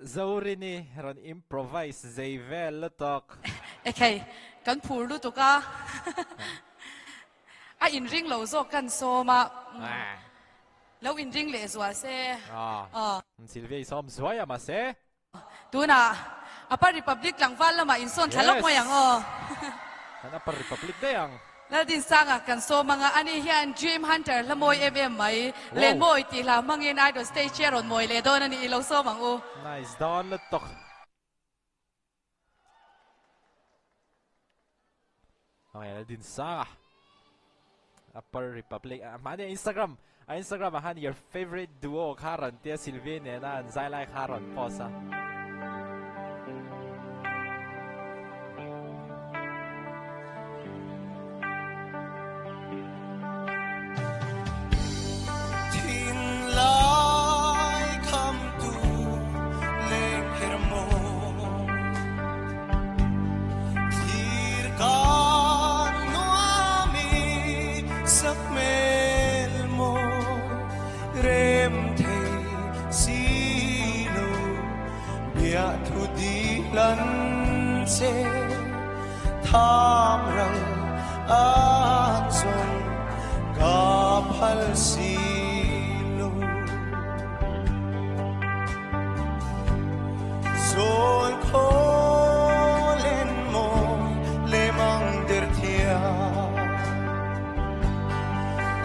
Zaurini ron improvise Zayvel lutok. Okay, kan phur lu tu ka. A in ring lo zo kan so ma. Lo in ring le zwa se. Sylvia isom zwaya ma se. Tu na. Apa Republic lang val la ma in son thalok mo yang o. Ana par Republic de yang. La din sanga kan so mga ani hian Dream Hunter la moy FM mai len moy ti la mangin idol stage chair on moy le don ani ilo so mang u. Nice don lutok. Okay, la din sanga. Upper Republic. Mana Instagram. Instagram ahan your favorite duo karon tia Sylvia ne na Zailai karon posa. tham răng an xuân gặp hal si lu rồi khó lên môi lê mang der thia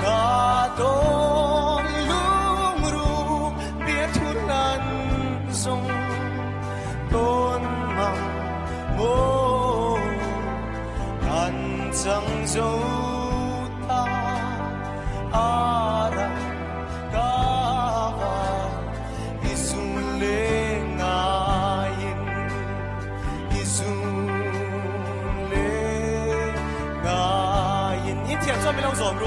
cả đôi lung ru biết thun nan dung tôn mang mô chẳng dấu ta ara ca va isun le ngayin isun le ngayin 一天专门两种多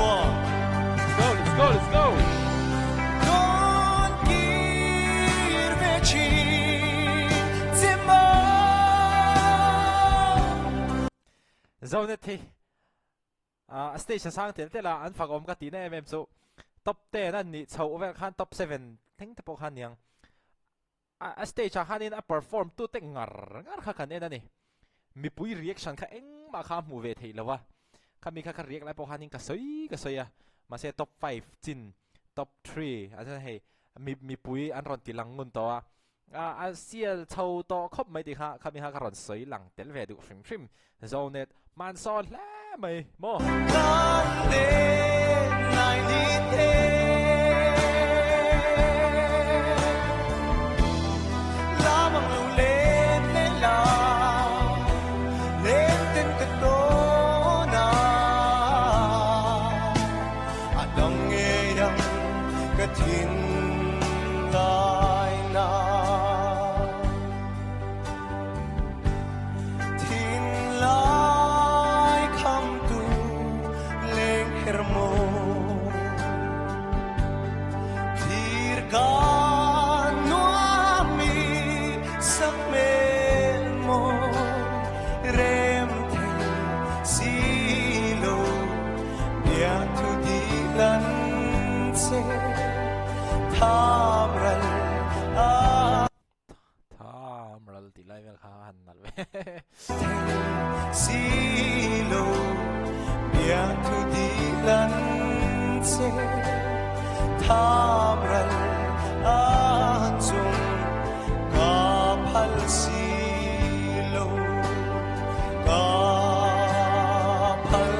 Let's go, let's go. Zone thi station sang tel tela an phak om ka ti na mm so top 10 an ni chho vel khan top 7 thing te pok han yang a stage hanin a perform tu te ngar kha kan en ani mi pui reaction kha eng ma kha mu ve thei lawa kami kha react lai pok hanin ka soi ya ma se top 5 chin top 3 asa he mi pui an ron ti lang ngun to a sial chho to khop mai ti kha kami kha ron soi lang tel ve du shim zone man son la mày mò tan đêm lại đi thế lá bằng lưu lên lên là lên tên cái đô na đồng nghe đằng cái thiên lai na thiên lai come to lên hermo thir ka noami sắc mel mo rem the silo bia tu di lan se tham ral ti lai vel khan nal ve silo bia tu di lan se tham ral an chung ka phal silo ka phal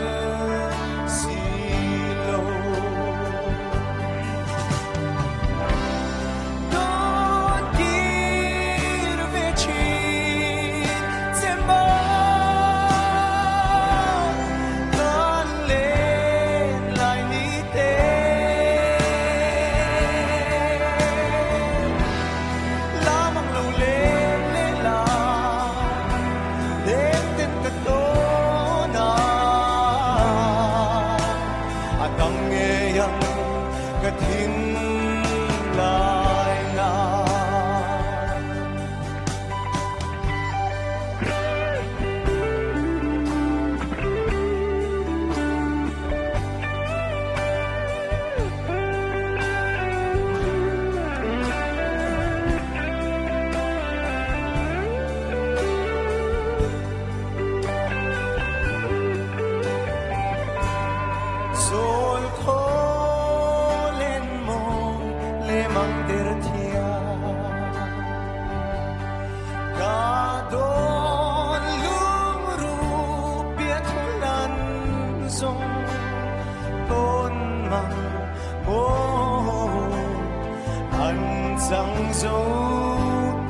silo don kir ve chi zemba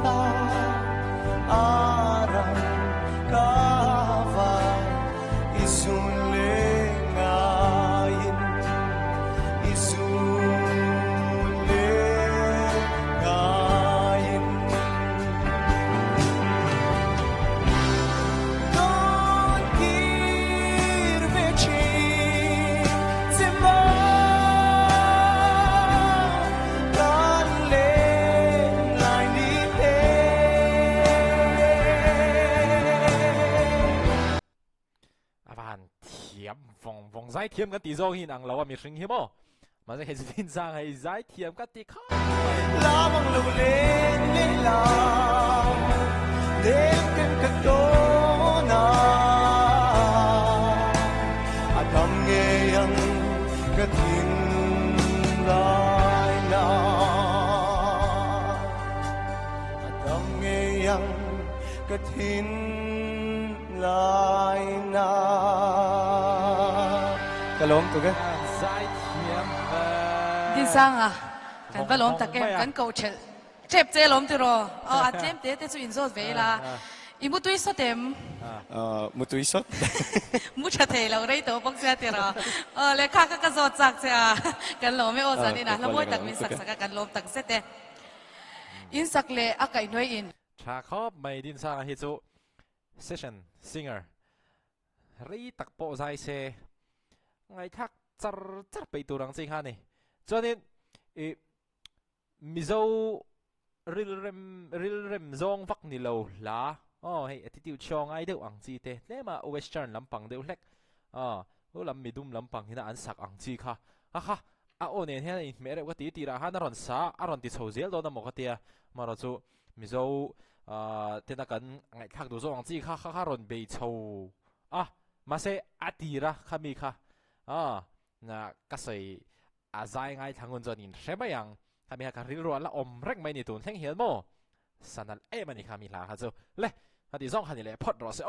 ta aram kavay isulengayin Don't kirve çizme Kanle nayni pe van thiểm vòng vòng giải thiểm cái tí do hình ảnh lâu mi sinh hiếm ô mà sẽ hiện viên sang hay giải thiểm cái tí khác Lamang lâu lên lên lao Đêm đêm cất đô na At ang ngayang katin lai na At ang ngayang katin lai na Kalom to ka? giải thiểm Din sang à kan ba lom takem kan ko chel chep che lom ti ro a chem te te chu in zo ve la imu tui so tem Mutuisot? mu cha the lo rei to bok cha ti ro le kha ka zo chak cha kan lo me o sa ni na la moi tak min sak sak kan lom tak se te in sak le a kai noi in cha khop mai din sang hi chu session singer ri tak po giải se ngay thắc char char pe tu rang ching ha ni cho nên mizo ril rem zong vak ni lo la hey attitude chong ai deuh ang chi te le ma western lampang deuh hlek u lam midum lampang hina an sak ang chi kha kha a o nen he me re ka ti ra han ron sa a ron ti chhozel do na mo ka tia ma ro chu mizo te na kan ngai thak du zong ang chi kha kha ron be chho ma se atira khami kha na ka sei a zai ngai thangun jon in hrebayang khami ha ka ril ro la om rek mai ni tun thleng hian mo sanal e mani khami la ha chu le hadi zong hani le phot ro se